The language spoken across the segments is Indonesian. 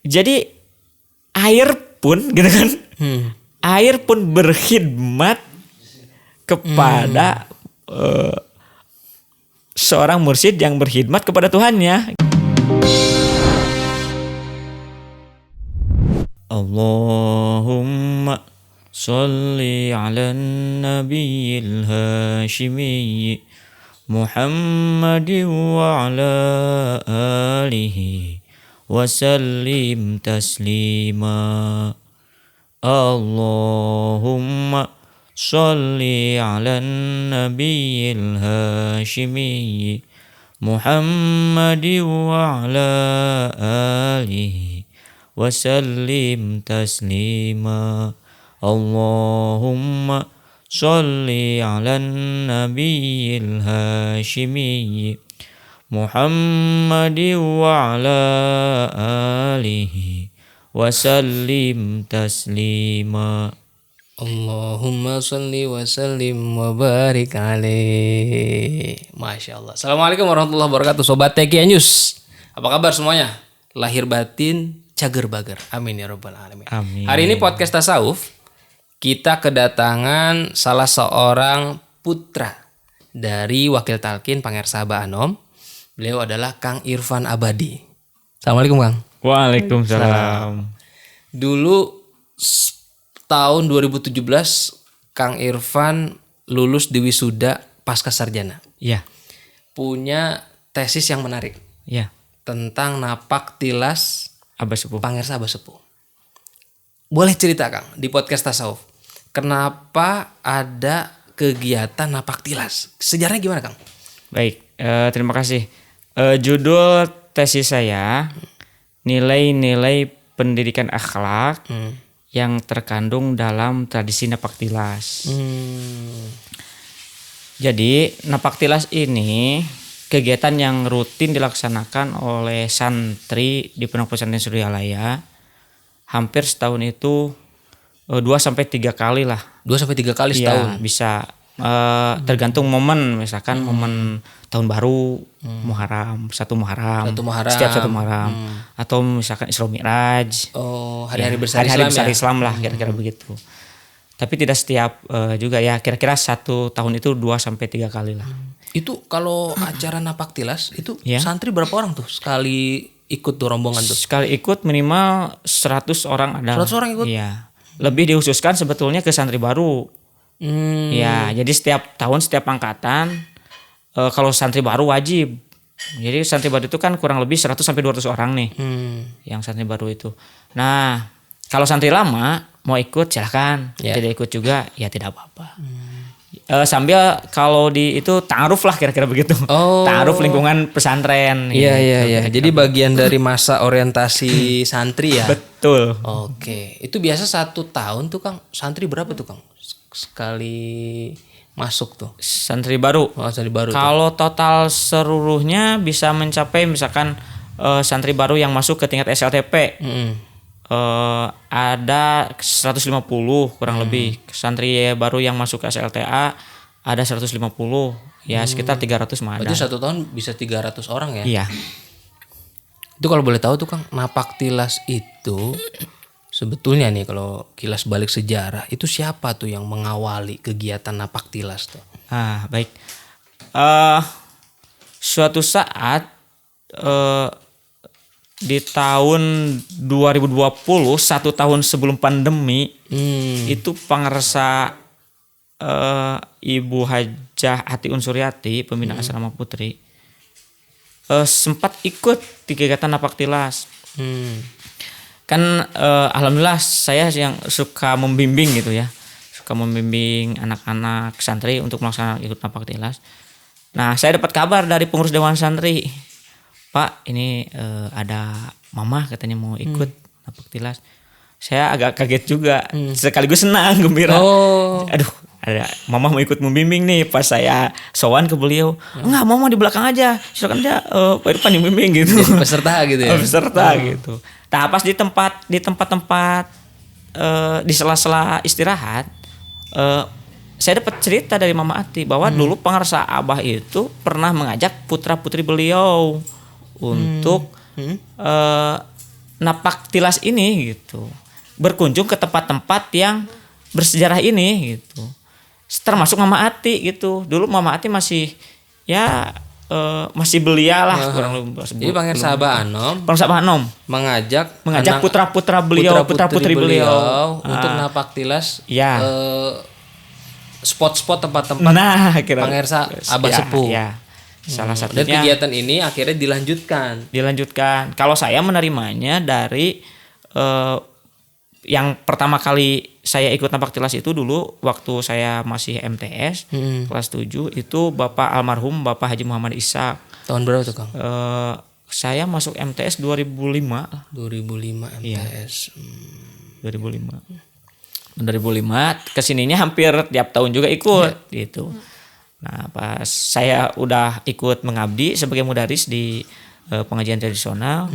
Jadi air pun gitu kan. Air pun berkhidmat kepada seorang mursyid yang berkhidmat kepada Tuhannya. Allahumma sholli ala nabiyil hashimi Muhammadin wa ala alihi wa sallim taslima. Allahumma sholli ala nabiyil hashimi Muhammadin wa ala alihi wa sallim taslima. Allahumma sholli ala nabiyil hashimi Muhammadin wa ala alihi wa sallim taslima. Allahumma sholli wa sallim wa barik alaih. Masya Allah. Assalamualaikum warahmatullahi wabarakatuh. Sobat TK News, apa kabar semuanya? Lahir batin cager bager. Amin ya rabbal alamin. Amin. Hari ini podcast tasawuf kita kedatangan salah seorang putra dari Wakil Talqin Pangersa Aba Anom. Beliau adalah Kang Irfan Abadi. Assalamualaikum Kang. Waalaikumsalam. Dulu tahun 2017 Kang Irfan lulus di wisuda pasca sarjana. Ya. Punya tesis yang menarik. Ya. Tentang napak tilas Abah Sepuh. Pangersa Abah Sepuh. Boleh cerita Kang di podcast tasawuf, kenapa ada kegiatan napak tilas? Sejarahnya gimana Kang? Baik, terima kasih. Judul tesis saya, nilai-nilai pendidikan akhlak yang terkandung dalam tradisi napak tilas. Jadi napak tilas ini kegiatan yang rutin dilaksanakan oleh santri di Pondok Pesantren Suryalaya. Hampir setahun itu 2-3 kali lah. 2-3 kali setahun? Iya, bisa. Tergantung momen, misalkan momen tahun baru, Muharram, satu Muharram, setiap satu Muharram, atau misalkan Isra Mi'raj. Oh, hari-hari besar hari-hari Islam besar ya? Islam lah, kira-kira begitu. Tapi tidak setiap juga ya, kira-kira satu tahun itu 2-3 kali lah. Itu kalau acara napak tilas itu Ya. santri berapa orang tuh sekali ikut tuh rombongan tuh? Sekali ikut minimal 100 orang ada. 100 orang ikut? Iya. Lebih dikhususkan sebetulnya ke santri baru. Ya, jadi setiap tahun setiap angkatan kalau santri baru wajib. Jadi santri baru itu kan kurang lebih 100-200 orang nih. Yang santri baru itu. Nah, kalau santri lama mau ikut silahkan. Ya. Tidak ikut juga ya tidak apa-apa. Sambil kalau di itu ta'aruf lah kira-kira begitu. Oh. Ta'aruf lingkungan pesantren. Iya, gitu. iya, iya. Jadi bagian dari masa orientasi santri ya? Betul. Oke. Itu biasa 1 tahun tuh Kang. Santri berapa tuh Kang? Sekali masuk tuh. Santri baru. Oh, santri baru. Kalau total seluruhnya bisa mencapai misalkan santri baru yang masuk ke tingkat SLTP. Ada 150 kurang lebih. Santri baru yang masuk ke SLTA ada 150. Ya sekitar 300 mah ada. Berarti 1 tahun bisa 300 orang ya? Iya. Itu kalau boleh tahu tuh Kang, napak tilas itu sebetulnya nih kalau kilas balik sejarah, itu siapa tuh yang mengawali kegiatan napak tilas tuh? Baik. Suatu saat di tahun 2020, 1 tahun sebelum pandemi, itu Pangersa Ibu Hajah Ati Unsuryati, pembina asrama putri, sempat ikut di kegiatan napak tilas. Kan alhamdulillah saya yang suka membimbing gitu ya, suka membimbing anak-anak santri untuk melaksanakan ikut napak tilas. Nah, saya dapat kabar dari pengurus dewan santri, Pak, ini ada mama katanya mau ikut napak tilas. Saya agak kaget juga, sekaligus senang, gembira. Aduh, ada mama mau ikut membimbing nih. Pas saya sowan ke beliau, enggak, mama di belakang aja, silakan aja Pak Irfan yang bimbing gitu. Jadi peserta gitu ya? Peserta gitu. Nah, pas di tempat-tempat di sela-sela istirahat, saya dapat cerita dari Mama Ati bahwa dulu Pangersa Abah itu pernah mengajak putra-putri beliau untuk napak tilas ini gitu, berkunjung ke tempat-tempat yang bersejarah ini gitu. Termasuk Mama Ati gitu. Dulu Mama Ati masih ya masih belia lah kurang lebih. Jadi Pangersa Abah Anom mengajak putra-putra beliau, putra-putri beliau untuk napak tilas ya. Spot-spot tempat-tempat Pangersa Abah Sepuh. Ya. Salah satunya. Dan kegiatan ini akhirnya dilanjutkan. Kalau saya menerimanya dari yang pertama kali saya ikut napak tilas itu dulu waktu saya masih MTS kelas 7 itu Bapak almarhum Bapak Haji Muhammad Ishak. Tahun berapa tuh Kang? Saya masuk MTS 2005 MTS. Iya. 2005 kesininya hampir tiap tahun juga ikut gitu. Nah pas saya udah ikut mengabdi sebagai mudaris di pengajian tradisional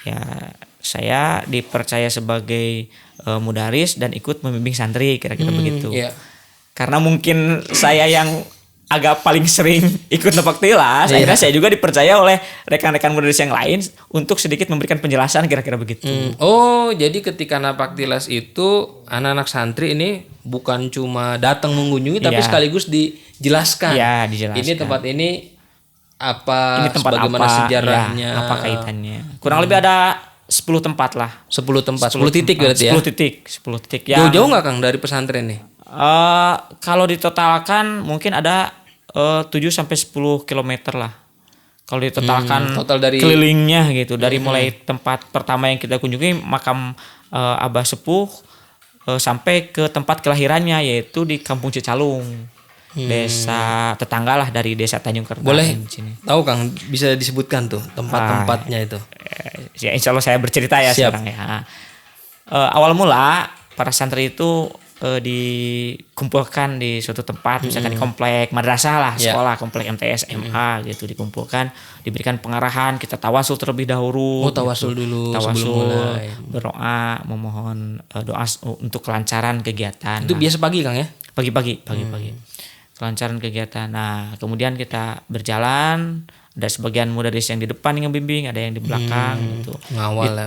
ya saya dipercaya sebagai mudaris dan ikut membimbing santri kira-kira begitu. Karena mungkin saya yang agak paling sering ikut napak tilas, akhirnya saya juga dipercaya oleh rekan-rekan mudaris yang lain untuk sedikit memberikan penjelasan kira-kira begitu. Oh, jadi ketika napak tilas itu anak-anak santri ini bukan cuma datang mengunjungi tapi sekaligus dijelaskan. Iya, dijelaskan. Ini tempat ini apa, ini tempat bagaimana apa, sejarahnya, ya, apa kaitannya. Kurang lebih ada 10 tempat lah. 10 titik berarti ya. 10 titik. Jauh-jauh nggak Kang dari pesantren nih? Kalau ditotalkan mungkin ada 7 sampai 10 km lah. Kalau ditotalkan total dari kelilingnya gitu, dari mulai tempat pertama yang kita kunjungi makam Abah Sepuh sampai ke tempat kelahirannya yaitu di Kampung Cicalung. Desa tetangga lah dari Desa Tanjung Kerta. Boleh tahu Kang, bisa disebutkan tuh tempat-tempatnya itu? Ya insya Allah saya bercerita ya. Siap. Sekarang ya. Awal mula para santri itu dikumpulkan di suatu tempat, misalkan di komplek madrasah lah, sekolah, komplek MTS, MA gitu dikumpulkan, diberikan pengarahan, kita tawasul terlebih dahulu. Tawasul dulu sebelum mulai. Berdoa, memohon doa untuk kelancaran kegiatan. Itu biasa pagi Kang ya? Pagi-pagi. Kelancaran kegiatan. Nah, kemudian kita berjalan, ada sebagian mudaris yang di depan yang bimbing, ada yang di belakang gitu. Mengawal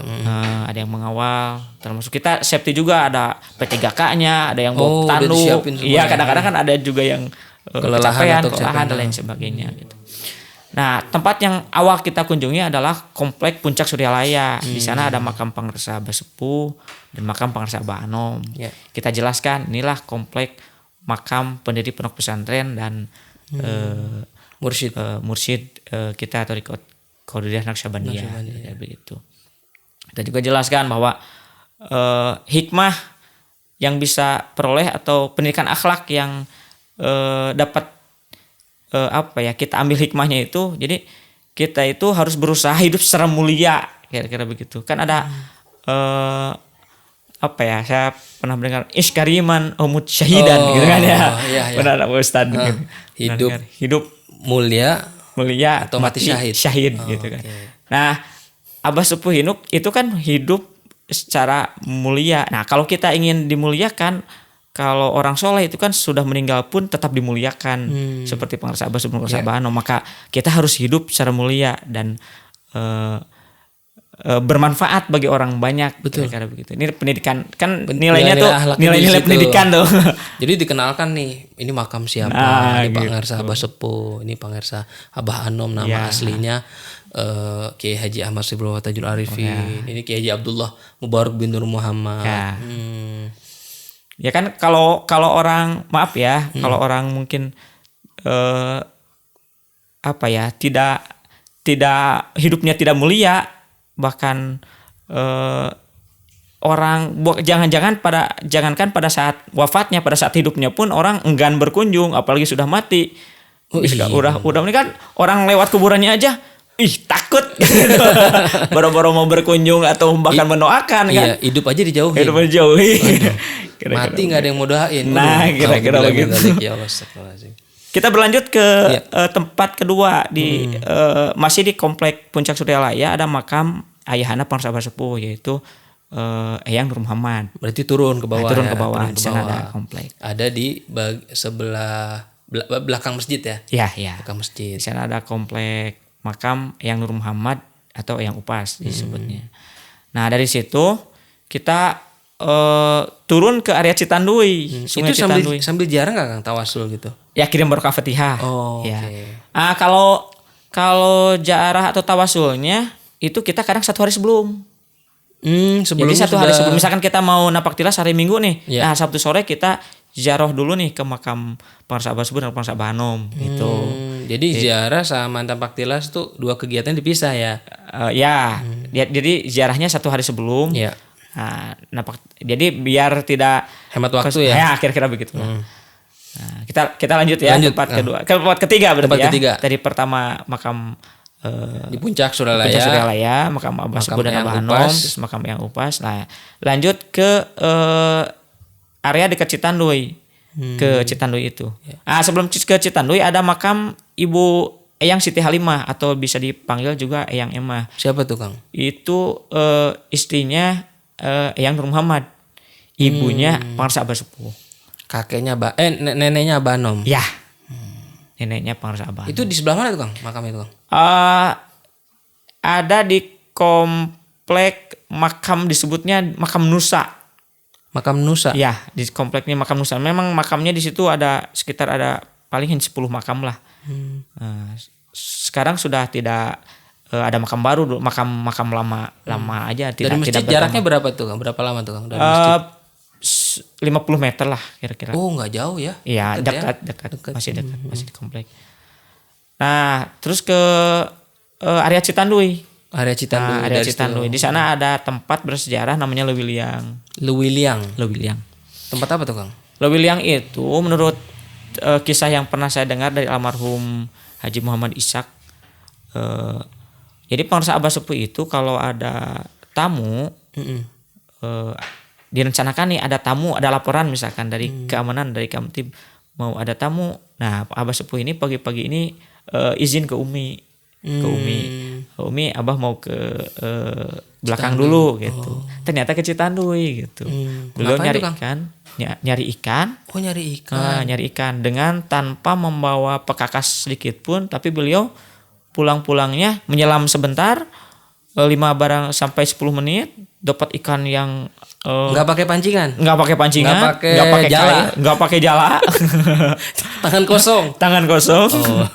ada yang mengawal. Termasuk kita safety juga, ada P3K-nya, ada yang bawa tandu. Iya, kadang-kadang kan ada juga yang kelelahan dan lain sebagainya gitu. Nah, tempat yang awal kita kunjungi adalah komplek Puncak Suryalaya. Di sana ada makam Pangersa Abah Sepuh dan makam Pangersa Abah Anom. Kita jelaskan, inilah komplek makam pendiri pondok pesantren dan mursyid kita atau Qadiriyah Naqsyabandiyah begitu. Kita juga jelaskan bahwa hikmah yang bisa peroleh atau pendidikan akhlak yang dapat kita ambil hikmahnya itu, jadi kita itu harus berusaha hidup secara mulia kira-kira begitu. Kan ada saya pernah mendengar iskariman umut syahidan gitu kan ya. Benar Ustaz hidup mulia atau mati syahid gitu kan. Nah, Abah Sepuh Hinuk itu kan hidup secara mulia. Nah, kalau kita ingin dimuliakan, kalau orang soleh itu kan sudah meninggal pun tetap dimuliakan seperti Pangersa Abah Sepuh Abah Anom, maka kita harus hidup secara mulia dan bermanfaat bagi orang banyak. Betul. Kira-kira begitu. Ini pendidikan kan nilainya tuh nilai-nilai pendidikan tuh. Jadi dikenalkan nih, ini makam siapa? Ini Pangersa Abah Sepuh, ini Pangersa Abah Anom, nama aslinya Kiai Haji Ahmad Sibru Tajul Arifin. Ini Kiai Haji Abdullah Mubarak bin Nur Muhammad. Ya kan kalau orang kalau orang mungkin tidak hidupnya tidak mulia, bahkan orang jangankan pada saat wafatnya, pada saat hidupnya pun orang enggan berkunjung, apalagi sudah mati. Udah ini kan orang lewat kuburannya aja takut gitu. Boro-boro mau berkunjung atau bahkan mendoakan kan. Iya, hidup aja dijauhin. Mati nggak ada yang mau doain. Nah, kira-kira begitu. Kita berlanjut ke tempat kedua di masih di komplek Puncak Suryalaya, ada makam Ayahanda Pangersa Abah Sepuh yaitu Eyang Nur Muhammad. Berarti turun ke bawah. Turun ke bawah. Di sana ada komplek. Ada di sebelah belakang masjid ya? Iya. Belakang masjid. Di sana ada komplek makam Eyang Nur Muhammad atau Eyang Upas disebutnya. Nah dari situ kita turun ke area Citandui, Sungai Itu Citandui. sambil jarang nggak Kang tawasul gitu? Ya kirim barokah Fatihah. Oh, Ya. oke. Kalau jarah atau tawasulnya itu kita kadang 1 hari sebelum. Sebelum Jadi 1 hari sebelum, misalkan kita mau napak tilas hari Minggu nih. Iya. Nah Sabtu sore kita ziarah dulu nih ke makam Pengarsa Abah Sepuh dan Pengarsa Abah Hanom gitu. Jadi ziarah sama napak tilas tuh 2 kegiatan dipisah ya? Jadi ziarahnya 1 hari sebelum. Iya. Nah, jadi biar tidak Hemat waktu ya? kira-kira begitu. Nah, kita lanjut ya. Lanjut. Tempat ketiga berarti Tempat ya. ketiga. Dari pertama makam Di Puncak Suralaya. Puncak Suryalaya, makam Abah Makam Sepuh dan Eyang Abah Hanom, Upas. terus makam Eyang Upas. Nah, lanjut ke area dekat Citandui. Ke Citandui itu. Nah, sebelum ke Citandui ada makam Ibu Eyang Siti Halimah atau bisa dipanggil juga Eyang Emah. Siapa tuh Kang? Itu istrinya Eyang Nur Muhammad. Ibunya Pengarsa Abah Sepuh. Kakeknya neneknya Abah Hanom. Ya. Neneknya Pengarsa Abah. Itu di sebelah mana tuh Kang? Makam itu Kang? Ada di komplek makam disebutnya makam Nusa. Makam Nusa. Ya, di kompleknya makam Nusa. Memang makamnya di situ ada sekitar paling 10 makam lah. Sekarang sudah tidak ada makam baru, makam lama aja. Dari masjid tidak jaraknya berapa tuh Kang? Berapa lama tuh Kang? Dari masjid? 50 meter lah kira-kira. Oh nggak jauh ya? Iya, Dekat dekat. Masih dekat, masih di komplek. Nah, terus ke area Citandui. Area Citandui. Area Citandui. Di sana ada tempat bersejarah namanya Lewiliang. Lewiliang. Tempat apa tuh Kang? Lewiliang itu menurut kisah yang pernah saya dengar dari almarhum Haji Muhammad Ishak. Jadi Pengarsa Abah Sepuh itu kalau ada tamu, direncanakan nih ada tamu, ada laporan misalkan dari keamanan, dari Kamtib mau ada tamu. Nah Abah Sepuh ini pagi-pagi ini izin ke Umi. Umi Abah mau ke belakang dulu gitu. Ternyata ke Citandui gitu. Beliau nyari ikan, nyari ikan. Oh nyari ikan. Nyari ikan dengan tanpa membawa pekakas sedikit pun, tapi beliau pulang-pulangnya menyelam sebentar 5 barang sampai 10 menit dapat ikan yang nggak pakai pancingan. nggak pakai pancingan, nggak pakai jala. kail, nggak pakai jala. Tangan kosong. Tangan kosong. Oh.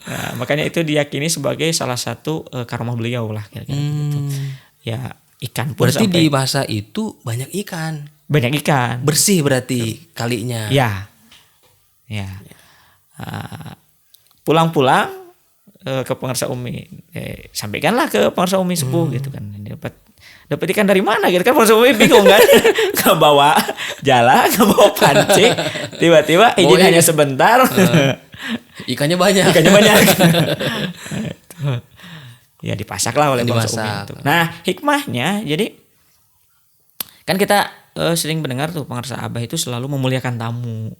Nah, makanya itu diyakini sebagai salah satu karomah beliau lah kira-kira gitu. Ya ikan pun Berarti sampai di masa itu banyak ikan. banyak ikan. Bersih berarti kalinya. Ya. Pulang-pulang ke Pengarsa Umi, sampaikanlah ke Pengarsa Umi Sepuh gitu kan. Dapat ikan dari mana gitu kan, Pengarsa Umi bingung kan. Nggak bawa jala, nggak bawa pancing, tiba-tiba izin hanya sebentar. Ikannya banyak. Ya dipasak lah oleh Pengarsa Umi itu. Nah hikmahnya jadi kan kita sering mendengar tuh Pengarsa Abah itu selalu memuliakan tamu.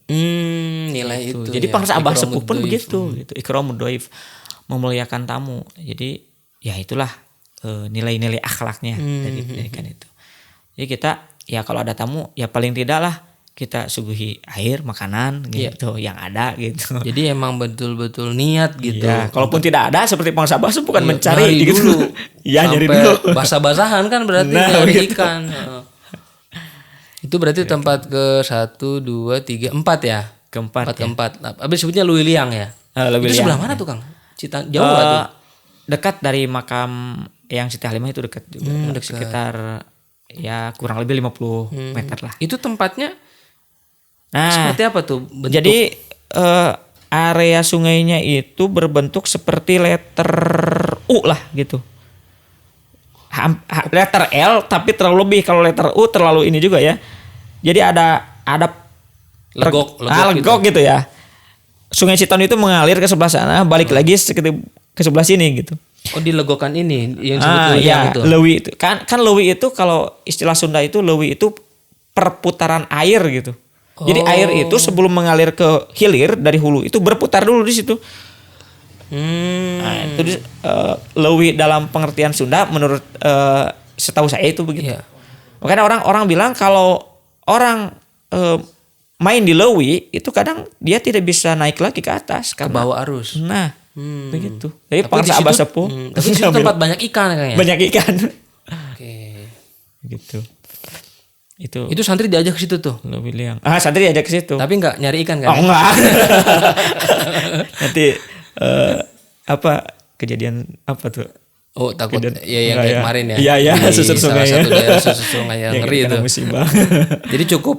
Nilai Gitu. itu. Jadi ya. Pengarsa Abah Sepuh pun Ikramud begitu gitu. Ikramud Doif, memuliakan tamu. Jadi ya itulah nilai-nilai akhlaknya dari kan itu. Jadi kita ya kalau ada tamu ya paling tidak lah kita suguhi air, makanan gitu yang ada gitu. Jadi emang betul-betul niat gitu. Ya, kalaupun tidak ada seperti Pengarsa Abah Sepuh bukan mencari nyari gitu. dulu. Ya nyari Sampai dulu. basah-basahan kan berarti Nah, nyari gitu. ikan. Itu berarti tempat ke 1, 2, 3, 4 ya? Keempat. Keempat. Abis sebutnya Lewiliang ya? Lewiliang. Itu sebelah mana tuh Kang? Jauh nggak tuh? Dekat dari makam Eyang Siti Halimah itu dekat juga. Sekitar ya kurang lebih 50 meter lah. Itu tempatnya Nah, seperti apa tuh bentuk? jadi area sungainya itu berbentuk seperti letter U lah gitu. Letter L tapi terlalu lebih, kalau letter U terlalu ini juga ya. Jadi ada legok gitu ya. Sungai Citandui itu mengalir ke sebelah sana, balik lagi ke sebelah sini gitu. Oh dilegokan ini yang disebut Lewiliang itu. Lewi itu. Kan Lewi itu kalau istilah Sunda itu Lewi itu perputaran air gitu. Jadi air itu sebelum mengalir ke hilir dari hulu itu berputar dulu di situ. Nah, itu Lewi dalam pengertian Sunda menurut setahu saya itu begitu. Iya. Makanya orang bilang kalau orang main di Lewi itu kadang dia tidak bisa naik lagi ke atas Ke karena bawah arus. Nah, begitu. Jadi Tapi Pengarsa di situ- Abah Sepuh tapi di situ tempat banyak ikan kayaknya. banyak ikan. Oke. gitu. Itu Itu santri diajak ke situ tuh. lebih liang. Santri diajak ke situ. Tapi nggak nyari ikan kan? Oh enggak. Nanti kejadian apa tuh? Oh takut Kejadian- ya yang enggak kayak ya. kemarin ya. Iya, Di susur sungai salah ya. satu daerah susur sungai yang Yang ngeri kena itu. musibah. Jadi cukup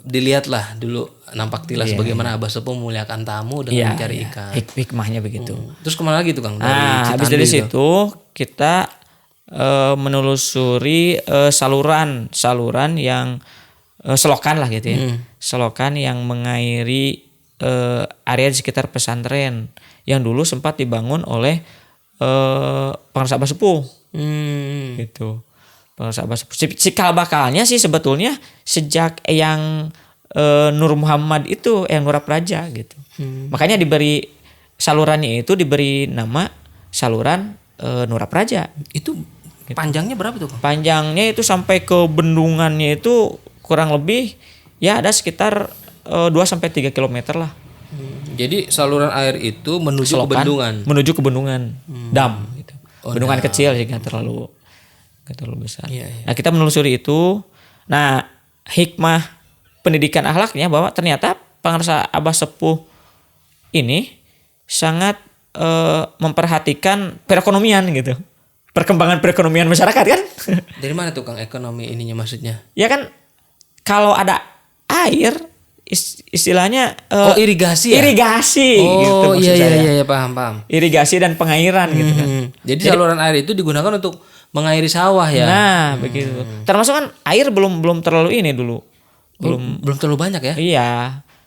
dilihatlah dulu nampak tilas Iya, bagaimana Abah Sepuh memuliakan tamu dengan mencari ikan. Hikmahnya begitu. Terus kemana lagi tuh Kang? Dari Habis Citandi dari itu? situ kita menelusuri saluran yang selokan lah gitu ya. Selokan yang mengairi area di sekitar pesantren yang dulu sempat dibangun oleh pengurus Abah Sepuh gitu. Pengurus Abah Sepuh. Cikal bakalnya sih sebetulnya sejak yang Nur Muhammad itu yang Nurap Raja gitu. Makanya diberi salurannya itu diberi nama saluran Nurap Raja. Itu panjangnya berapa tuh Kang? Panjangnya itu sampai ke bendungannya itu kurang lebih ya ada sekitar 2-3 kilometer lah. Jadi saluran air itu menuju ke Selokan, bendungan. menuju ke bendungan dam gitu. Bendungan dam. kecil sih nggak terlalu besar. Iya, iya. Nah kita menelusuri itu. Nah hikmah pendidikan akhlaknya bahwa ternyata Pangarsa Abah Sepuh ini sangat memperhatikan perekonomian gitu, perkembangan perekonomian masyarakat kan. Dari mana tuh Kang ekonomi ininya maksudnya? Ya kan kalau ada air istilahnya irigasi ya? irigasi gitu Oh maksud iya saya. iya paham. irigasi dan pengairan gitu kan. Jadi saluran air itu digunakan untuk mengairi sawah ya. Nah, begitu. Termasuk kan air belum terlalu ini dulu. Belum terlalu banyak ya? Iya.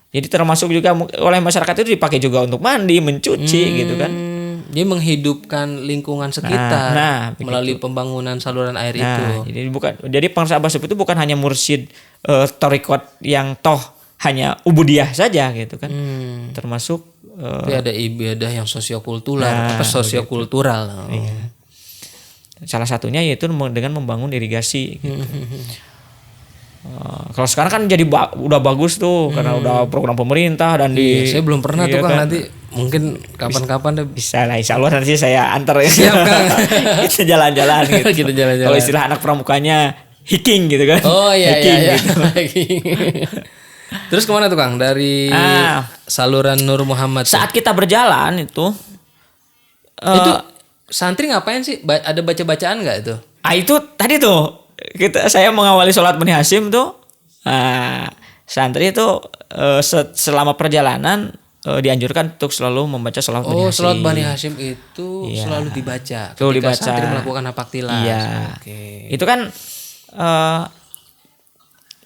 Jadi termasuk juga oleh masyarakat itu dipakai juga untuk mandi, mencuci gitu kan. Dia menghidupkan lingkungan sekitar begitu. melalui pembangunan saluran air itu. Jadi Pengurus Abah Sepuh itu bukan hanya mursyid torikot yang toh hanya ubudiyah saja gitu kan. Termasuk Tapi ada ibadah yang sosiokultural, sosiokultural. salah satunya yaitu dengan membangun irigasi gitu. Kalau sekarang kan jadi udah bagus tuh karena udah program pemerintah dan Saya belum pernah tuh Kang, kan. nanti mungkin kapan-kapan deh. Bisa lah, insya Allah nanti saya antar ya. Siap, Kang. Kita jalan-jalan gitu. Kita jalan-jalan. Kalau istilah anak pramukanya hiking gitu kan. Oh iya Hiking iya. gitu. Terus kemana tuh Kang? Dari saluran Nur Muhammad. Saat kita berjalan itu itu santri ngapain sih? Ada baca-bacaan nggak itu? Itu tadi tuh saya mengawali sholat Bani Hasyim tuh. Santri itu selama perjalanan dianjurkan untuk selalu membaca sholat Bani Hasyim. Sholat Bani Hasyim itu selalu dibaca. Ketika santri melakukan napaktilas. Iya. Oke. Itu kan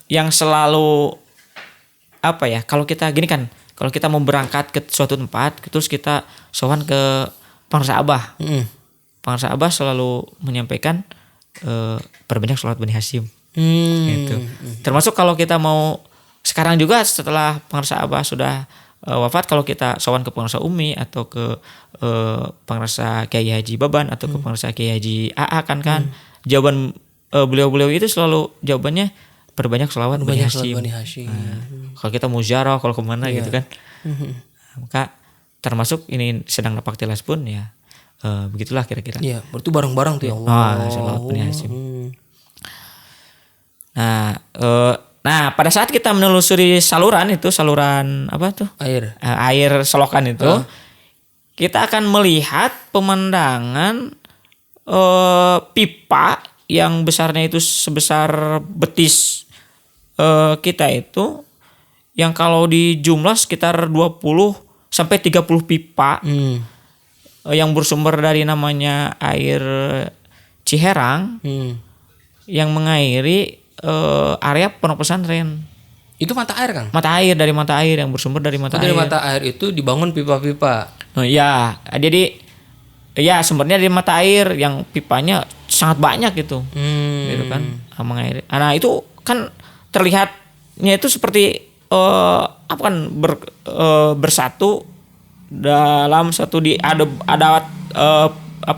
yang selalu apa ya? Kalau kita gini kan, kalau kita mau berangkat ke suatu tempat, terus kita sowan ke Pangsa Abah. Pangsa Abah selalu menyampaikan perbanyak sholat Bani Hasyim. Gitu. Termasuk kalau kita mau sekarang juga setelah Pangsa Abah sudah wafat, kalau kita sowan ke Pangsa Umi atau ke Pangsa Kiai Haji Baban atau ke Pangsa Kiai Haji AA kan jawaban beliau-beliau itu selalu jawabannya perbanyak sholawat Bani Hasyim. Kalau kita mau ziarah, kalau kemana gitu kan, maka termasuk ini sedang napaktilas pun ya begitulah kira-kira. Iya, berarti bareng-bareng tuh ya Allah. Sholawat Bani Hasyim. Nah, pada saat kita menelusuri saluran apa tuh? Air selokan itu, kita akan melihat pemandangan pipa yang besarnya itu sebesar betis kita itu, yang kalau dijumlah sekitar 20 sampai 30 pipa yang bersumber dari namanya air Ciherang yang mengairi area pondok pesantren. Itu mata air Kang? Mata air yang bersumber dari mata air. Dari mata air itu dibangun pipa-pipa. Oh iya, jadi ya sumbernya dari mata air yang pipanya sangat banyak gitu. Gitu kan, mengairi. Nah, itu kan terlihatnya itu seperti bersatu dalam satu ada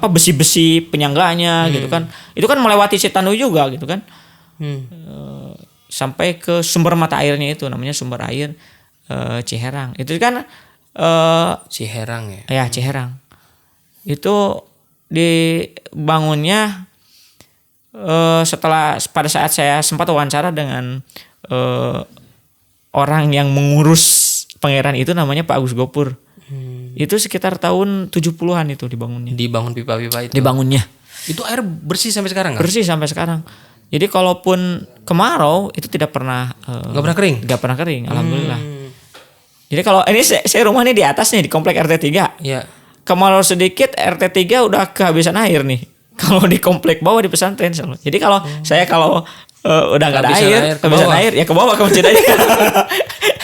besi-besi penyangganya gitu kan. Itu kan melewati Citanu juga gitu kan. Sampai ke sumber mata airnya itu namanya sumber air Ciherang. Itu kan Ciherang ya. Ya, Ciherang. Itu dibangunnya setelah pada saat saya sempat wawancara dengan orang yang mengurus Pangeran itu, namanya Pak Agus Gopur. Itu sekitar tahun 70-an itu dibangunnya. Dibangun pipa-pipa itu. Dibangunnya. Itu air bersih sampai sekarang kan? Bersih sampai sekarang. Jadi kalaupun kemarau itu tidak pernah Nggak pernah kering? Nggak pernah kering, alhamdulillah. Jadi kalau ini saya rumahnya di atas nih, di komplek RT 3. Iya. Kemarau sedikit RT 3 udah kehabisan air nih. Kalau di komplek bawah di pesantren selalu. Jadi kalau saya udah nggak ada air, kehabisan air ya ke bawah ke masjid aja.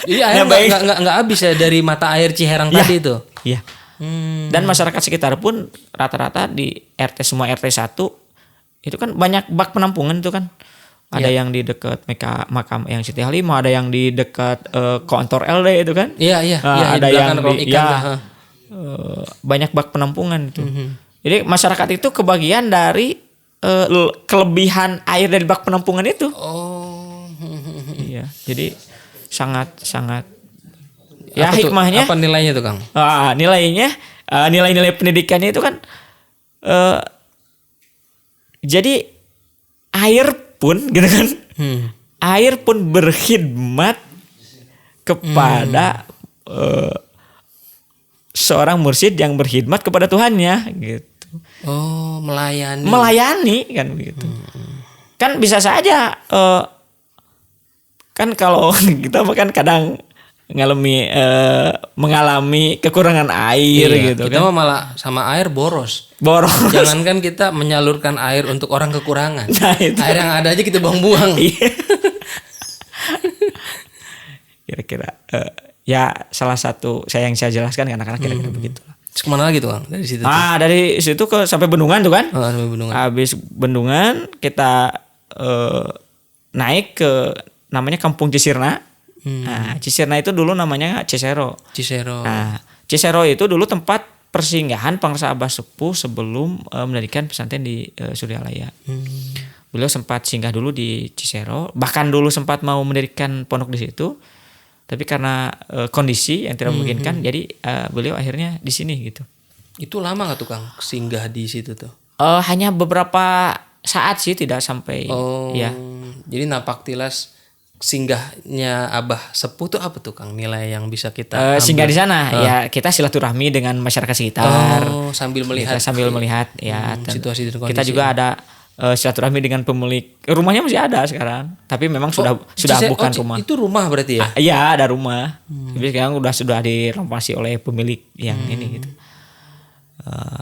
Jadi air nggak habis ya dari mata air Ciherang tadi itu. Iya. Dan masyarakat sekitar pun rata-rata di semua RT 1 itu kan banyak bak penampungan itu kan. Ada yang di dekat makam yang Siti Halimah, ada yang di dekat kantor LD itu kan. Iya. Ada yang di banyak bak penampungan itu. Jadi masyarakat itu kebagian dari kelebihan air dari bak penampungan itu. Oh. Iya. Jadi sangat ya hikmahnya. Apa nilainya tuh Kang? Nilainya nilai-nilai pendidikannya itu kan jadi air pun gitu kan. Air pun berkhidmat kepada seorang mursyid yang berkhidmat kepada Tuhannya gitu. Oh, melayani. Melayani kan begitu. Kan bisa saja kan kalau kita kan kadang mengalami kekurangan air gitu kita kan. malah sama air boros. Jangankan kita menyalurkan air untuk orang kekurangan. Nah, itu. Air yang ada aja kita buang-buang. Kira-kira ya salah satu yang saya jelaskan ke anak-anak kira-kira begitu. Terus kemana lagi tuh Kang dari situ? Dari situ sampai Bendungan tuh kan. Sampai Bendungan. Habis Bendungan kita naik ke namanya Kampung Cisirna. Nah, Cisirna itu dulu namanya Cisero. Nah, Cisero itu dulu tempat persinggahan Pangersa Abah Sepuh sebelum mendirikan pesantren di Suryalaya. Beliau sempat singgah dulu di Cisero, bahkan dulu sempat mau mendirikan pondok di situ. Tapi karena kondisi yang tidak memungkinkan, jadi beliau akhirnya di sini gitu. Itu lama nggak tuh Kang singgah di situ tuh? Hanya beberapa saat sih, tidak sampai. Ya. Jadi napak tilas singgahnya Abah Sepuh tuh apa tuh Kang, nilai yang bisa kita singgah di sana ya kita silaturahmi dengan masyarakat sekitar. Sambil melihat ya situasi dan kondisi. Kita juga ada silaturahmi dengan pemilik rumahnya, masih ada sekarang, tapi memang sudah bukan rumah. Itu rumah berarti ya? Iya, ada rumah. Tapi sekarang sudah direnovasi oleh pemilik yang ini gitu.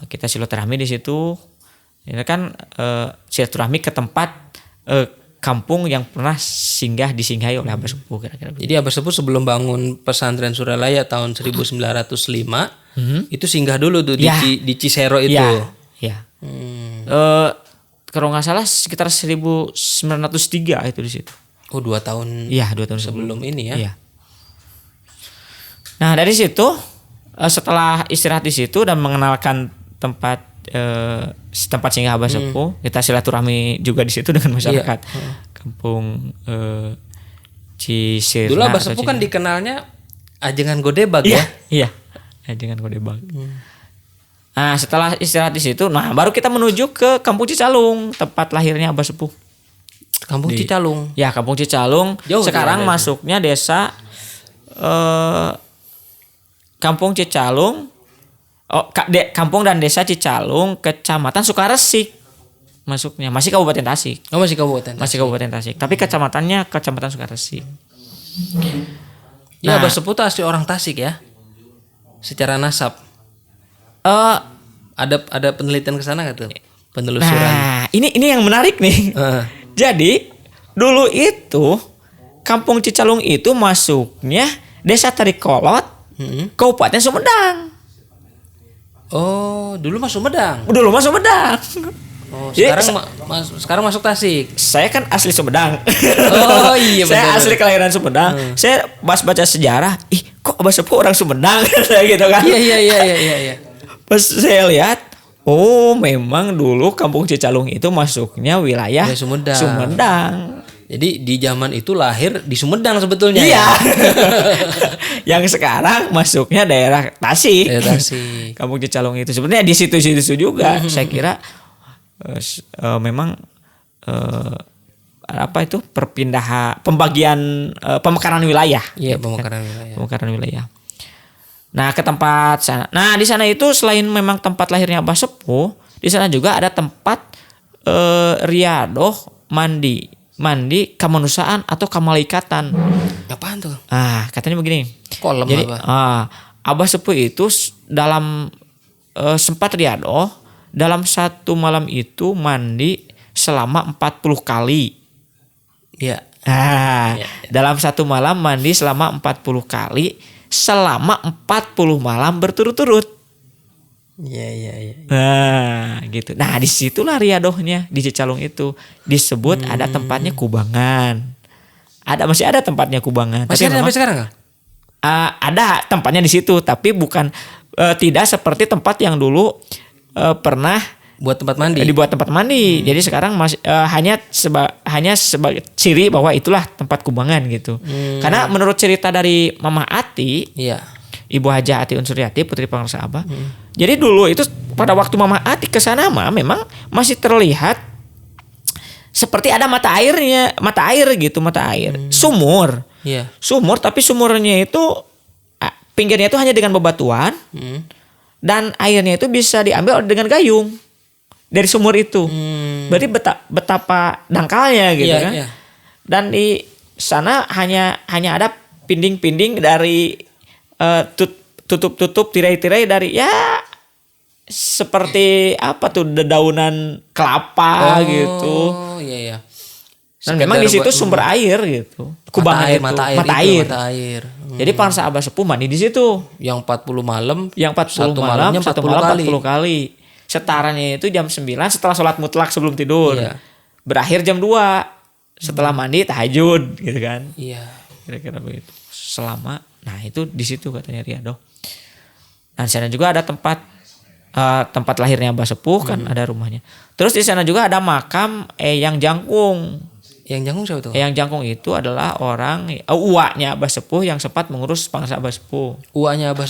Kita silaturahmi di situ. Ini kan silaturahmi ke tempat kampung yang pernah disinggahi oleh Abah Sepuh kira-kira. Jadi Abah Sepuh sebelum bangun pesantren Suryalaya tahun 1905 itu singgah dulu tuh di Cisero itu. Iya. Kalau nggak salah sekitar 1903 itu di situ. Oh, 2 tahun. Iya, 2 tahun sebelum ini ya. Iya. Nah, dari situ setelah istirahat di situ dan mengenalkan tempat singgah Abah Sepuh, kita silaturahmi juga di situ dengan masyarakat kampung Cisirna. Dulu Abah Sepuh kan dikenalnya Ajengan Godebag ya? Iya, Ajengan Godebag. Nah, setelah istirahat di situ, baru kita menuju ke Kampung Cicalung, tempat lahirnya Abah Sepuh. Kampung Cicalung. Ya, Kampung Cicalung. Jauh sekarang masuknya desa Kampung Cicalung. Kampung dan desa Cicalung, Kecamatan Sukaresik masuknya. Masih Kabupaten Tasik. Oh, masih Kabupaten Tasik. Masih Kabupaten Tasik. Tapi kecamatannya Kecamatan Sukaresik. Ya, Abah Sepuh asli orang Tasik ya? Secara nasab. Ada penelitian ke sana nggak tuh? Penelusuran. Nah, ini yang menarik nih. Jadi, dulu itu Kampung Cicalung itu masuknya Desa Tarikolot, Kabupaten Sumedang. Oh, dulu masuk Sumedang. Oh, sekarang masuk Tasik. Saya kan asli Sumedang. Oh iya benar. Saya asli kelahiran Sumedang. Saya pas baca sejarah, kok Abah Sepuh orang Sumedang gitu kan. Iya. Pas saya lihat, memang dulu Kampung Cicalung itu masuknya wilayah Sumedang. Jadi di zaman itu lahir di Sumedang sebetulnya. Iya. Yang sekarang masuknya daerah Tasik. Kampung Cicalung itu sebenarnya di situ-situ juga. Saya kira memang apa itu pembagian pemekaran wilayah. Iya, gitu pemekaran wilayah. Pemekaran wilayah. Nah, ke tempat sana. Nah, di sana itu selain memang tempat lahirnya Abah Sepuh, di sana juga ada tempat riadoh mandi kemanusiaan atau kemalaikatan. Apaan tuh? Katanya begini. Kolam Jadi, apa? Abah Sepuh itu dalam sempat riadoh dalam satu malam itu mandi selama 40 kali. Iya. Dalam satu malam mandi selama 40 kali selama 40 malam berturut-turut. Iya. Nah, gitu. Nah, disitulah riadohnya di Cicalung itu disebut ada tempatnya kubangan. Masih ada tempatnya kubangan. Masih ada memang, sampai sekarang nggak? ada tempatnya di situ, tapi bukan tidak seperti tempat yang dulu pernah Buat tempat mandi. dibuat tempat mandi. Jadi sekarang masih hanya sebagai ciri bahwa itulah tempat kubangan gitu. Karena menurut cerita dari Mama Ati, Iya. Ibu Hajah Ati Unsuryati putri pengarsa Abah. Jadi dulu itu pada waktu Mama Ati ke sana memang masih terlihat seperti ada mata air gitu, mata air. Sumur. Iya. Sumur, tapi sumurnya itu pinggirnya itu hanya dengan bebatuan dan airnya itu bisa diambil dengan gayung dari sumur itu. Berarti betapa dangkalnya gitu Iya, kan. iya. Dan di sana hanya ada pinding-pinding dari tutup tirai-tirai dari ya seperti apa tuh dedaunan kelapa gitu. Oh, iya. Dan memang di situ sumber air gitu. Kubangan itu. Mata air. Jadi Pangarsa Abah Sepuh mandi di situ. Yang 40 malam. Yang 40 malam, satu malam 40 kali. Setaranya itu jam 9 setelah sholat mutlak sebelum tidur. Iya. Berakhir jam 2 setelah mandi tahajud gitu kan. Iya. Kira-kira begitu. Nah itu di situ katanya riadoh. Nah di sana juga ada tempat lahirnya Abah Sepuh kan, ada rumahnya. Terus di sana juga ada makam Eyang Jangkung. Yang jangkung siapa tuh? Eyang Jangkung itu adalah uaknya Abah Sepuh yang sempat mengurus Pangarsa Abah Sepuh. Uaknya Abah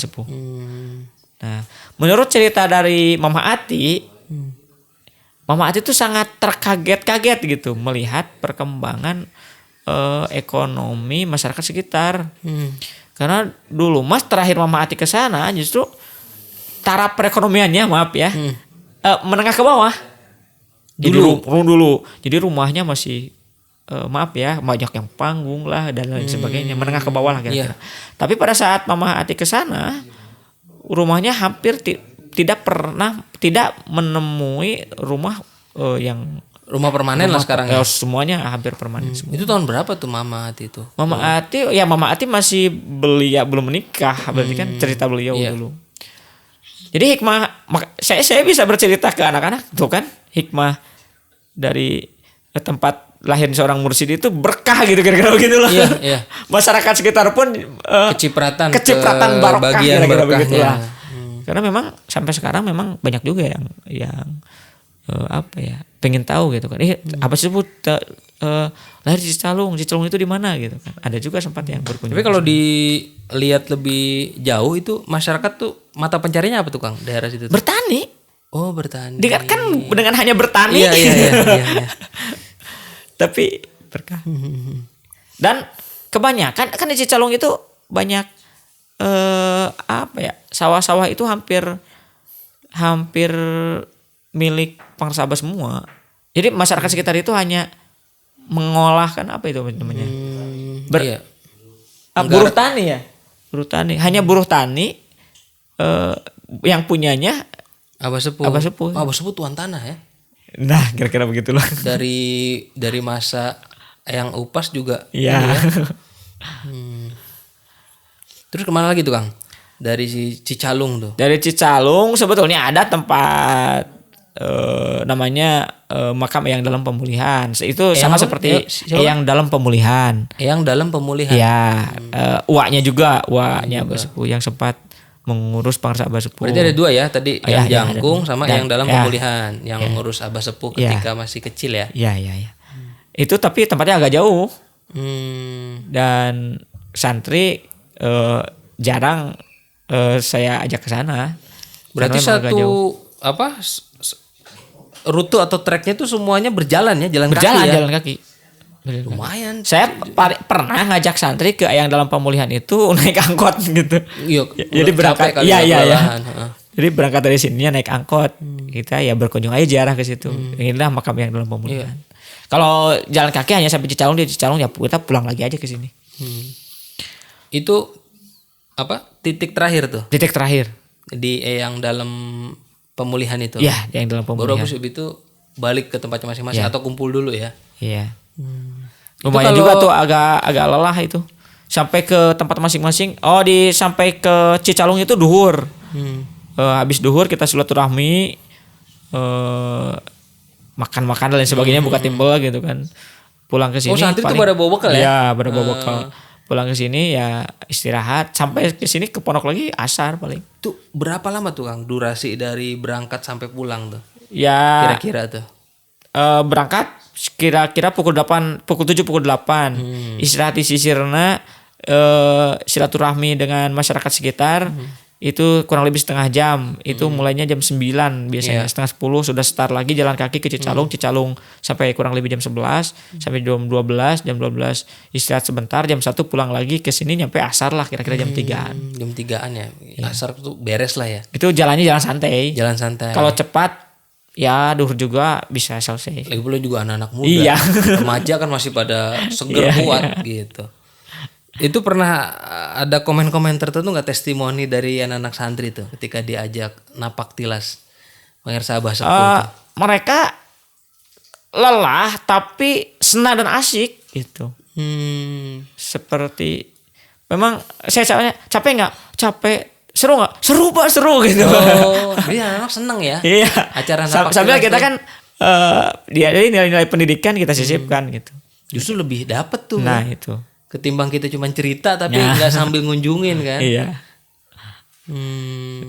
Sepuh. Nah, menurut cerita dari Mama Ati, Mama Ati itu sangat terkaget-kaget gitu melihat perkembangan ekonomi masyarakat sekitar. Karena dulu terakhir Mama Ati ke sana justru taraf perekonomiannya menengah ke bawah. Dulu. Jadi rumahnya masih banyak yang panggung lah dan lain sebagainya, menengah ke bawah lah kira-kira. Tapi pada saat Mama Ati ke sana, rumahnya hampir tidak menemui rumah yang rumah permanen lah sekarang ya. Semuanya hampir permanen semua. Itu tahun berapa tuh Mama Ati itu? Mama Ati masih belum menikah, berarti kan cerita beliau dulu. Jadi hikmah saya bisa bercerita ke anak-anak tuh kan, hikmah dari tempat lahir seorang mursyid itu berkah gitu kira-kira begitu loh. Iya. Masyarakat sekitar pun kecipratan barokah bagian kira-kira berkahnya. begitulah. Karena memang sampai sekarang memang banyak juga yang pengen tahu gitu kan. Apa sih lahir di Cicalung itu di mana gitu kan. Ada juga sempat yang berkunjung. Tapi kalau dilihat lebih jauh itu masyarakat tuh mata pencarinya apa tuh Kang daerah situ? Bertani. Oh, bertani. Kan dengan hanya bertani. Iya. Tapi berkah. Dan kebanyakan kan di Cicalung itu banyak sawah-sawah itu hampir milik Pangarsa Abah semua. Jadi masyarakat sekitar itu hanya mengolahkan apa itu namanya? Buruh tani ya. Buruh tani. Hanya buruh tani yang punyanya Abah Sepuh. Abah Sepuh. Abah Sepuh tuan tanah ya. Nah, kira-kira begitulah. Dari masa yang Upas juga. Iya. Terus kemana lagi tuh Kang? Dari si Cicalung tuh. Dari Cicalung sebetulnya ada tempat namanya makam Eyang Dalam Pemulihan. Itu sama seperti Eyang Dalam Pemulihan. Eyang Dalam Pemulihan. Ya, uaknya Abah Sepuh yang sempat mengurus Pangarsa Abah Sepuh. Berarti ada dua ya tadi, Eyang Jangkung sama Eyang Dalam Pemulihan yang mengurus Abah Sepuh ketika masih kecil ya. Iya. Itu tapi tempatnya agak jauh. Dan santri jarang saya ajak ke sana. Berarti rute atau treknya itu semuanya berjalan ya, jalan Berjalan kaki ya. jalan kaki. Lumayan. Saya pernah ngajak santri ke yang dalam pemulihan itu naik angkot gitu. Iya. Jadi berangkat. capek kali Iya ya, iya iya. kelelahan. Heeh. Jadi berangkat dari sini naik angkot. Kita ya berkunjung aja ziarah ke situ. Inilah makam yang dalam pemulihan. Kalau jalan kaki hanya sampai Cicalung, di Cicalung ya kita pulang lagi aja ke sini. Itu apa? Titik terakhir tuh Titik terakhir. di yang dalam pemulihan itu. Iya, yang dalam Baru pemulihan. habis itu balik ke tempatnya masing-masing atau kumpul dulu ya. Iya. Lumayan juga tuh agak lelah itu. Sampai ke tempat masing-masing. Sampai ke Cicalung itu duhur. Habis duhur kita silaturahmi, makan-makan dan lain sebagainya, buka timbel gitu kan. Pulang ke sini. Oh, santri itu pada bawa bekal ya? Iya, pada bawa bekal. Pulang ke sini ya istirahat, sampai ke sini ke pondok lagi asar paling. Tuh berapa lama tuh Kang durasi dari berangkat sampai pulang tuh? Ya Kira-kira tuh. berangkat kira-kira pukul 7 pukul 8. Istirahat di Sisirna, silaturahmi dengan masyarakat sekitar. Itu kurang lebih setengah jam. Itu mulainya jam 9 biasanya. Setengah 10 sudah start lagi jalan kaki ke Cicalung. Cicalung sampai kurang lebih jam 11 sampai jam 12. Jam 12 istirahat sebentar, jam 1 pulang lagi ke sini nyampe asar lah kira-kira jam 3-an. Jam 3-an ya. Asar tuh beres lah ya. Itu jalannya jalan santai. Jalan santai. Kalau cepat ya duhur juga bisa selesai. Lagi pula juga anak-anak muda. Iya. Remaja kan masih pada seger kuat gitu. Itu pernah ada komen-komen tertentu nggak, testimoni dari anak-anak santri tuh ketika diajak napak tilas Pangersa Abah Sepuh tuh? Mereka lelah tapi senang dan asik gitu. Seperti memang saya capek nggak? Capek. Seru nggak? Seru Pak, seru gitu. Oh, jadi anak-anak seneng ya. Iya. Acara napak sambil tilas kita tuh. kan dari nilai-nilai pendidikan kita sisipkan gitu. Justru lebih dapet tuh. Nah itu. Ketimbang kita cuma cerita tapi nggak sambil ngunjungin kan. Iya.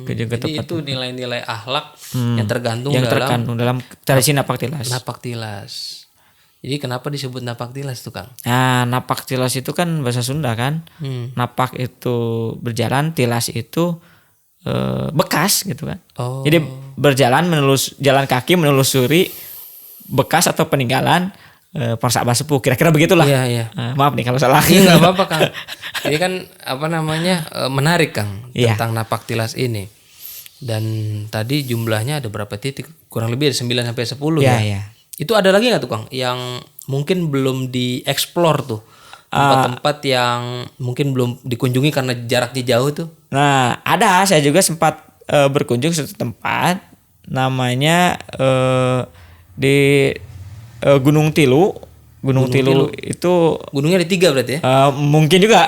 Jadi itu nilai-nilai akhlak yang tergantung Yang dalam terkandung dalam tradisi napak tilas. napak tilas. Jadi kenapa disebut napak tilas tuh Kang? Nah, napak tilas itu kan bahasa Sunda kan. Napak itu berjalan, tilas itu bekas gitu kan. Oh. Jadi berjalan jalan kaki menelusuri bekas atau peninggalan Pangersa Abah Sepuh, kira-kira begitulah. Iya. Maaf nih kalau salah. Iya nggak apa-apa Kang. Ini kan menarik Kang Iya. tentang napak tilas ini. Dan tadi jumlahnya ada berapa titik? Kurang lebih ada 9 sampai 10 ya. Iya. Itu ada lagi nggak tuh Kang yang mungkin belum dieksplor tuh? Tempat-tempat yang mungkin belum dikunjungi karena jaraknya jauh tuh. Nah, saya juga sempat berkunjung suatu tempat namanya di Gunung Tilu. Gunung Tilu itu Gunungnya ada 3 berarti ya? mungkin juga.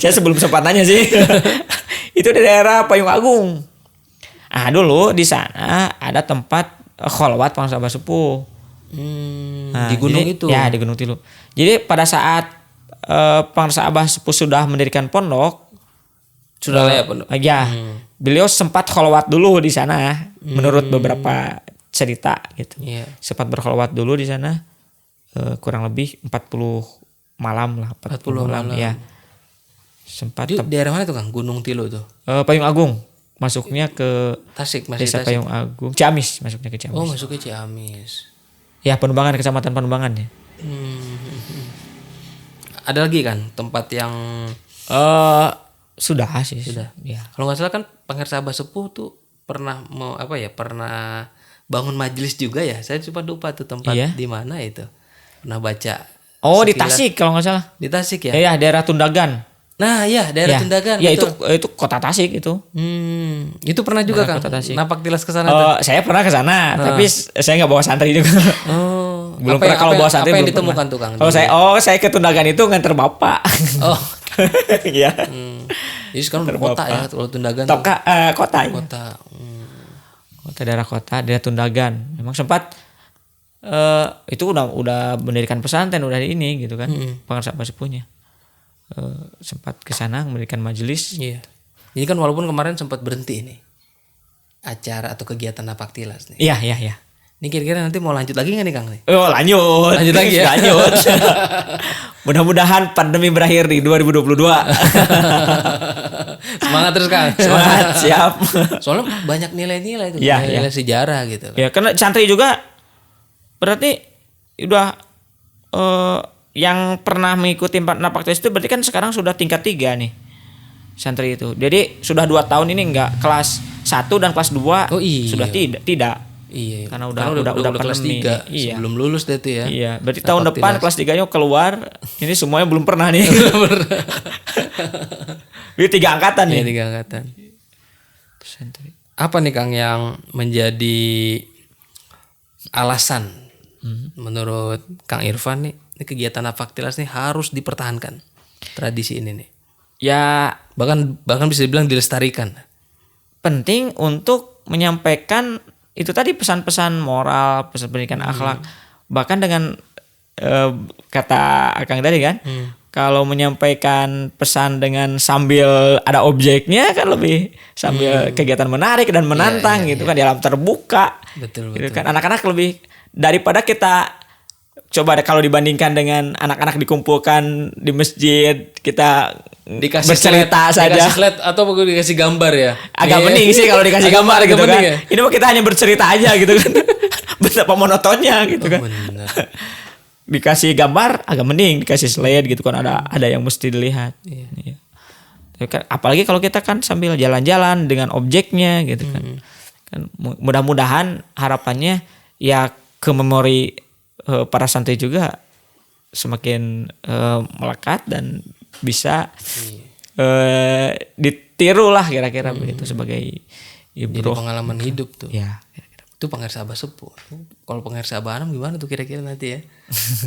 Saya sebelum sempat nanya sih. Itu di daerah Payung Agung. Dulu di sana ada tempat kholwat Pangersa Abah Sepuh. Di gunung itu. Ya, di Gunung Tilu. Jadi pada saat Pangersa Abah Sepuh sudah mendirikan pondok, Sudah lah ya pondok. beliau sempat kholwat dulu di sana menurut beberapa cerita gitu. Iya. Sempat berkholwat dulu di sana kurang lebih 40 malam lah, 40 malam ya. Sempat Di daerah mana tuh Kang? Gunung Tilu tuh. Payung Agung. Masuknya ke Tasik, masih Desa Tasik. Payung Agung. Ciamis, masuknya ke Ciamis. Oh, masuknya Ciamis. Ya, Panumbangan, Kecamatan Panumbangan ya. Ada lagi kan tempat yang Sudah sih. Sudah. Ya. Kalau nggak salah kan Pangersa Abah Sepuh tuh pernah pernah bangun majelis juga ya. Saya cuma lupa tuh tempat Iya. di mana itu. Pernah baca. Di sekilas. Tasik kalau nggak salah. Di Tasik ya. Ya, daerah Tundagan. Nah, iya daerah Tundagan. Ya, betul. itu kota Tasik itu. Itu pernah juga Daerah Kang. Kota Tasik. Napak tilas ke sana tuh. Saya pernah ke sana, tapi saya nggak bawa santri juga. Oh. Belum pernah kalau bawa santri. Apa yang belum ditemukan pernah. tuh Kang? Kalau saya ke Tundagan itu nganter bapak. Oh. Iya. Jadi sekarang udah kota ya kalau Tundagan. Kota. Ya. Kota. Kota, daerah Tundagan. Memang sempat itu udah mendirikan pesantren, udah ini gitu kan. Pangersa Abah Sepuhnya. Sempat ke sana mendirikan majelis. Iya. Jadi kan walaupun kemarin sempat berhenti nih acara atau kegiatan napak tilas nih. Iya. Ini kira-kira nanti mau lanjut lagi nggak nih Kang? Lanjut. Lanjut lagi ya? Lanjut. Mudah-mudahan pandemi berakhir di 2022. Semangat terus Kang. Semangat, siap. Soalnya banyak nilai-nilai itu, Iya, nilai sejarah gitu. Ya, karena santri juga berarti udah yang pernah mengikuti napak tes itu berarti kan sekarang sudah tingkat 3 nih. Santri itu. Jadi sudah 2 tahun ini enggak kelas 1 dan kelas 2 Oh, iya. sudah tidak. Iya. Karena udah kelas pandemi. 3 Iya. sebelum lulus deh tuh ya. Iya, berarti tahun depan kelas 3-nya keluar. Ini semuanya belum pernah nih. Ini 3 angkatan nih. Iya, 3 angkatan. Apa nih Kang yang menjadi alasan menurut Kang Irfan nih ini kegiatan Napaktilas nih harus dipertahankan tradisi ini nih? Ya, Bahkan bisa dibilang dilestarikan. penting untuk menyampaikan itu tadi pesan-pesan moral, pesan pendidikan akhlak. Bahkan dengan kata Akang tadi kan, kalau menyampaikan pesan dengan sambil ada objeknya kan lebih sambil kegiatan menarik dan menantang gitu kan di alam terbuka. Betul. Gitu kan anak-anak lebih daripada kita coba kalau dibandingkan dengan anak-anak dikumpulkan di masjid kita Dikasih bercerita saja. Dikasih slide atau dikasih gambar ya? Agak mending sih kalau dikasih gambar gitu kan. Ya? Ini mah kita hanya bercerita aja gitu kan. Betapa monotonnya gitu kan. Benar. Dikasih gambar agak mending, dikasih slide gitu kan ada yang mesti dilihat. Iya. Apalagi kalau kita kan sambil jalan-jalan dengan objeknya gitu kan. Kan mudah-mudahan harapannya ya ke memori para santri juga semakin melekat dan bisa ditiru lah kira-kira begitu sebagai Jadi ibroh. pengalaman hidup tuh. Ya. Itu pengair Abah Sepuh. Kalau pengair Abah Anam gimana tuh kira-kira nanti ya?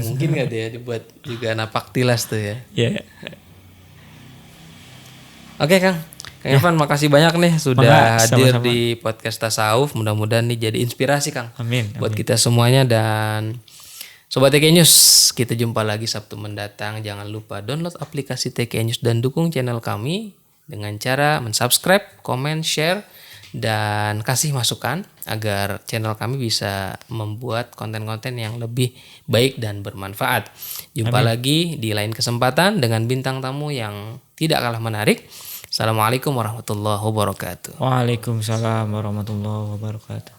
Mungkin nggak ya dibuat juga Napaktilas tuh ya? Ya. Oke Kang Irfan makasih banyak nih sudah hadir sama-sama. di podcast Tasawuf. Mudah-mudahan nih jadi inspirasi Kang. Amin. Buat kita semuanya dan Sobat TK News, kita jumpa lagi Sabtu mendatang. Jangan lupa download aplikasi TK News dan dukung channel kami dengan cara mensubscribe, komen, share, dan kasih masukan agar channel kami bisa membuat konten-konten yang lebih baik dan bermanfaat. Jumpa lagi di lain kesempatan dengan bintang tamu yang tidak kalah menarik. Assalamualaikum warahmatullahi wabarakatuh. Waalaikumsalam warahmatullahi wabarakatuh.